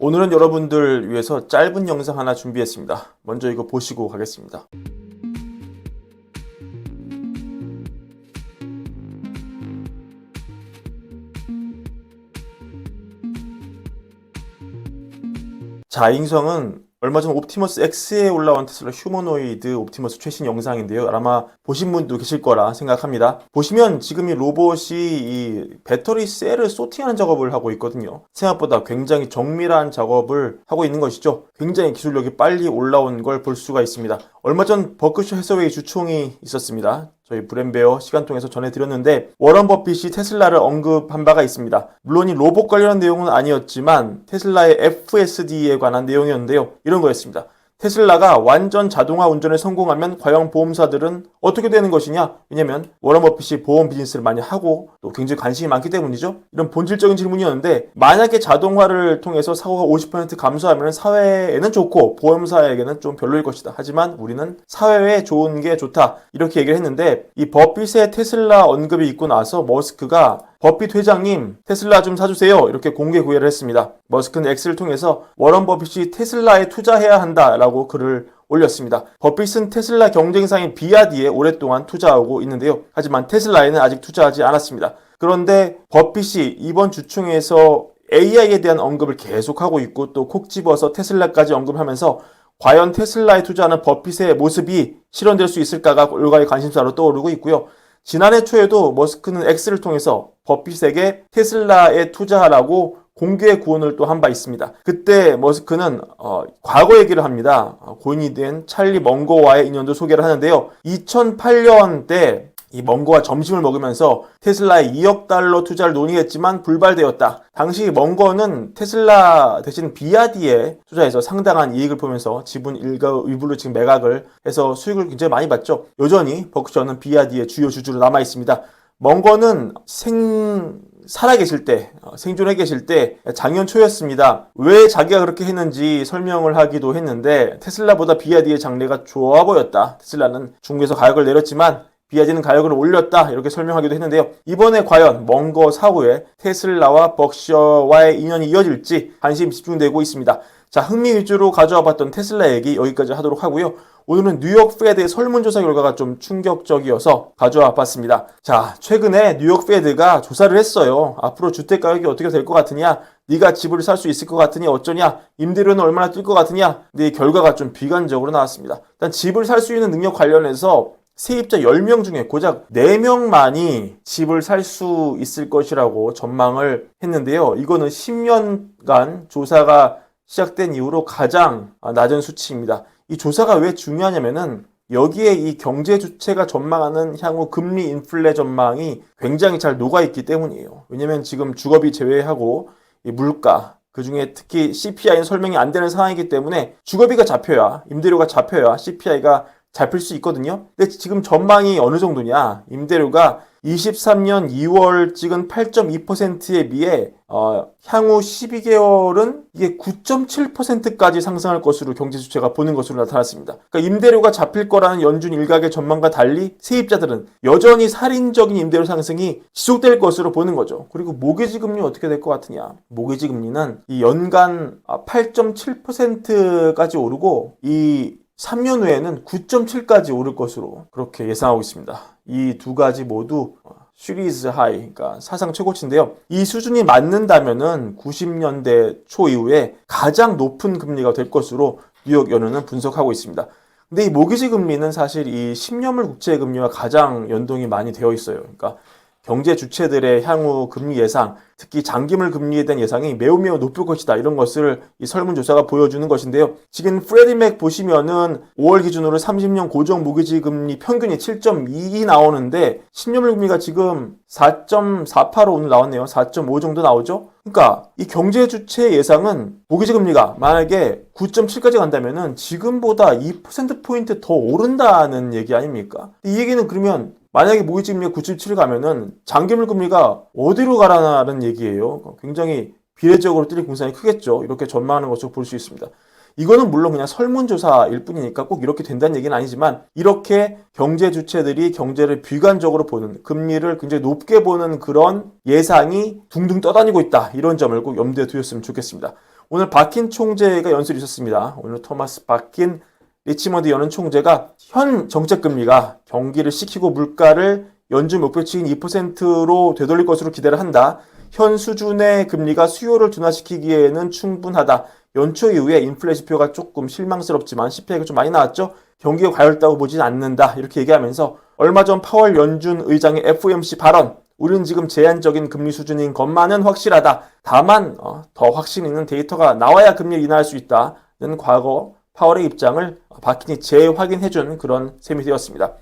오늘은 여러분들 위해서 짧은 영상 하나 준비했습니다. 먼저 이거 보시고 가겠습니다. 자, 인성은 얼마 전 옵티머스 X에 올라온 테슬라 휴머노이드 옵티머스 최신 영상인데요. 아마 보신 분도 계실 거라 생각합니다. 보시면 지금 이 로봇이 이 배터리 셀을 소팅하는 작업을 하고 있거든요. 생각보다 굉장히 정밀한 작업을 하고 있는 것이죠. 굉장히 기술력이 빨리 올라온 걸 볼 수가 있습니다. 얼마 전 버크셔 해서웨이 주총이 있었습니다. 저희 브랜베어 시간통에서 전해드렸는데 워런 버핏이 테슬라를 언급한 바가 있습니다. 물론 이 로봇 관련한 내용은 아니었지만 테슬라의 FSD에 관한 내용이었는데요. 이런 거였습니다. 테슬라가 완전 자동화 운전에 성공하면 과연 보험사들은 어떻게 되는 것이냐? 왜냐면 워런 버핏이 보험 비즈니스를 많이 하고 또 굉장히 관심이 많기 때문이죠. 이런 본질적인 질문이었는데 만약에 자동화를 통해서 사고가 50% 감소하면 사회에는 좋고 보험사에게는 좀 별로일 것이다. 하지만 우리는 사회에 좋은 게 좋다. 이렇게 얘기를 했는데 이 버핏의 테슬라 언급이 있고 나서 머스크가 버핏 회장님 테슬라 좀 사주세요 이렇게 공개 구애를 했습니다. 머스크는 X를 통해서 워런 버핏이 테슬라에 투자해야 한다라고 글을 올렸습니다. 버핏은 테슬라 경쟁사인 비아디에 오랫동안 투자하고 있는데요. 하지만 테슬라에는 아직 투자하지 않았습니다. 그런데 버핏이 이번 주총에서 AI에 대한 언급을 계속하고 있고 또 콕 집어서 테슬라까지 언급하면서 과연 테슬라에 투자하는 버핏의 모습이 실현될 수 있을까가 일가의 관심사로 떠오르고 있고요. 지난해 초에도 머스크는 X를 통해서 버핏에게 테슬라에 투자하라고 공개 구원을 또 한 바 있습니다. 그때 머스크는 과거 얘기를 합니다. 고인이 된 찰리 멍거와의 인연도 소개를 하는데요. 2008년 때 이 멍거와 점심을 먹으면서 테슬라에 2억 달러 투자를 논의했지만 불발되었다. 당시 멍거는 테슬라 대신 비아디에 투자해서 상당한 이익을 보면서 지분 일부를 지금 매각을 해서 수익을 굉장히 많이 봤죠. 여전히 버크셔는 비아디의 주요 주주로 남아 있습니다. 멍거는 살아계실 때, 생존해 계실 때 작년 초였습니다. 왜 자기가 그렇게 했는지 설명을 하기도 했는데 테슬라보다 비아디의 장래가 좋아 보였다. 테슬라는 중국에서 가격을 내렸지만 비아디는 가격을 올렸다 이렇게 설명하기도 했는데요. 이번에 과연 멍거 사후에 테슬라와 버크셔와의 인연이 이어질지 관심이 집중되고 있습니다. 자, 흥미 위주로 가져와 봤던 테슬라 얘기 여기까지 하도록 하고요. 오늘은 뉴욕 페드의 설문조사 결과가 좀 충격적이어서 가져와 봤습니다. 자, 최근에 뉴욕 페드가 조사를 했어요. 앞으로 주택가격이 어떻게 될 것 같으냐? 네가 집을 살 수 있을 것 같으니 어쩌냐? 임대료는 얼마나 뛸 것 같으냐? 근데 이 결과가 좀 비관적으로 나왔습니다. 일단 집을 살 수 있는 능력 관련해서 세입자 10명 중에 고작 4명만이 집을 살 수 있을 것이라고 전망을 했는데요. 이거는 10년간 조사가 시작된 이후로 가장 낮은 수치입니다. 이 조사가 왜 중요하냐면은 여기에 이 경제 주체가 전망하는 향후 금리 인플레 전망이 굉장히 잘 녹아있기 때문이에요. 왜냐면 지금 주거비 제외하고 이 물가, 그 중에 특히 CPI는 설명이 안 되는 상황이기 때문에 주거비가 잡혀야, 임대료가 잡혀야 CPI가 잡힐 수 있거든요. 근데 지금 전망이 어느 정도냐? 임대료가 23년 2월 찍은 8.2%에 비해 향후 12개월은 이게 9.7%까지 상승할 것으로 경제 주체가 보는 것으로 나타났습니다. 그러니까 임대료가 잡힐 거라는 연준 일각의 전망과 달리 세입자들은 여전히 살인적인 임대료 상승이 지속될 것으로 보는 거죠. 그리고 모기지 금리 어떻게 될 것 같으냐? 모기지 금리는 이 연간 8.7%까지 오르고 이 3년 후에는 9.7까지 오를 것으로 그렇게 예상하고 있습니다. 이 두 가지 모두 시리즈 하이, 그러니까 사상 최고치인데요. 이 수준이 맞는다면은 90년대 초 이후에 가장 높은 금리가 될 것으로 뉴욕 연은은 분석하고 있습니다. 근데 이 모기지 금리는 사실 이 10년물 국채 금리와 가장 연동이 많이 되어 있어요. 그러니까 경제 주체들의 향후 금리 예상, 특히 장기물 금리에 대한 예상이 매우 높을 것이다. 이런 것을 이 설문조사가 보여주는 것인데요. 지금 프레디맥 보시면은 5월 기준으로 30년 고정 모기지 금리 평균이 7.2 나오는데 10년물 금리가 지금 4.48로 오늘 나왔네요. 4.5 정도 나오죠. 그러니까 이 경제 주체 예상은 모기지 금리가 만약에 9.7까지 간다면은 지금보다 2%포인트 더 오른다는 얘기 아닙니까? 이 얘기는 그러면 만약에 모기지 금리가 9.7 가면은 장기물 금리가 어디로 가라는 얘기예요. 굉장히 비례적으로 뛸 공산이 크겠죠. 이렇게 전망하는 것으로 볼 수 있습니다. 이거는 물론 그냥 설문조사일 뿐이니까 꼭 이렇게 된다는 얘기는 아니지만 이렇게 경제 주체들이 경제를 비관적으로 보는, 금리를 굉장히 높게 보는 그런 예상이 둥둥 떠다니고 있다. 이런 점을 꼭 염두에 두셨으면 좋겠습니다. 오늘 바킨 총재가 연설이 있었습니다. 오늘 토마스 바킨 리치먼드 연은 총재가 현 정책금리가 경기를 식히고 물가를 연준 목표치인 2%로 되돌릴 것으로 기대를 한다. 현 수준의 금리가 수요를 둔화시키기에는 충분하다. 연초 이후에 인플레이션표가 조금 실망스럽지만 CPI가 좀 많이 나왔죠. 경기가 과열다고 보진 않는다. 이렇게 얘기하면서 얼마 전 파월 연준 의장의 FOMC 발언, 우리는 지금 제한적인 금리 수준인 것만은 확실하다. 다만 더 확신 있는 데이터가 나와야 금리를 인하할 수 있다는 과거 파월의 입장을 바킨이 재확인해준 그런 셈이 되었습니다.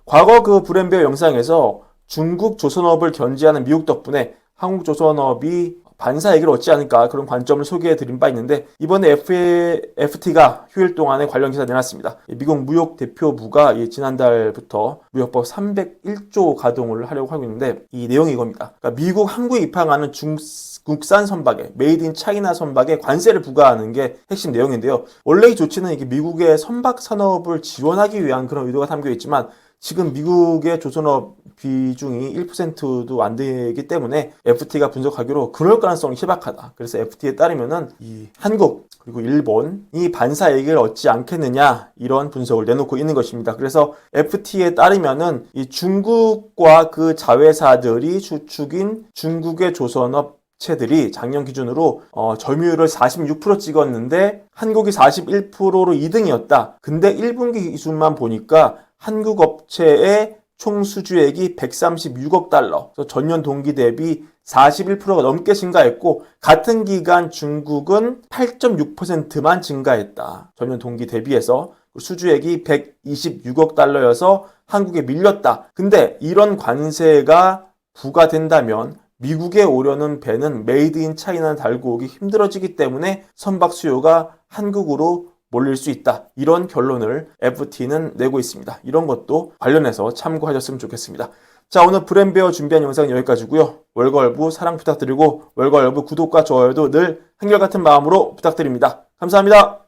과거 그 브랜베어 영상에서 중국 조선업을 견제하는 미국 덕분에 한국 조선업이 반사이익을 얻지 않을까 그런 관점을 소개해드린 바 있는데 이번에 FT가 휴일 동안에 관련 기사 내놨습니다. 미국 무역 대표부가 지난달부터 무역법 301조 가동을 하려고 하고 있는데 이 내용이 이겁니다. 그러니까 미국 항구에 입항하는 국산 선박에 메이드 인 차이나 선박에 관세를 부과하는 게 핵심 내용인데요. 원래 이 조치는 이게 미국의 선박 산업을 지원하기 위한 그런 의도가 담겨 있지만 지금 미국의 조선업 비중이 1%도 안 되기 때문에 FT가 분석하기로 그럴 가능성이 희박하다. 그래서 FT에 따르면은 이 한국 그리고 일본이 반사이익을 얻지 않겠느냐 이런 분석을 내놓고 있는 것입니다. 그래서 FT에 따르면은 이 중국과 그 자회사들이 주축인 중국의 조선업 체들이 작년 기준으로 점유율을 46% 찍었는데 한국이 41%로 2등이었다. 근데 1분기 기준만 보니까 한국 업체의 총 수주액이 136억 달러, 전년 동기 대비 41%가 넘게 증가했고 같은 기간 중국은 8.6%만 증가했다. 전년 동기 대비해서 수주액이 126억 달러여서 한국에 밀렸다. 근데 이런 관세가 부과된다면 미국에 오려는 배는 메이드 인 차이나를 달고 오기 힘들어지기 때문에 선박 수요가 한국으로 몰릴 수 있다. 이런 결론을 FT는 내고 있습니다. 이런 것도 관련해서 참고하셨으면 좋겠습니다. 자, 오늘 브랜베어 준비한 영상은 여기까지고요. 월걸부 사랑 부탁드리고 월걸부 구독과 좋아요도 늘 한결같은 마음으로 부탁드립니다. 감사합니다.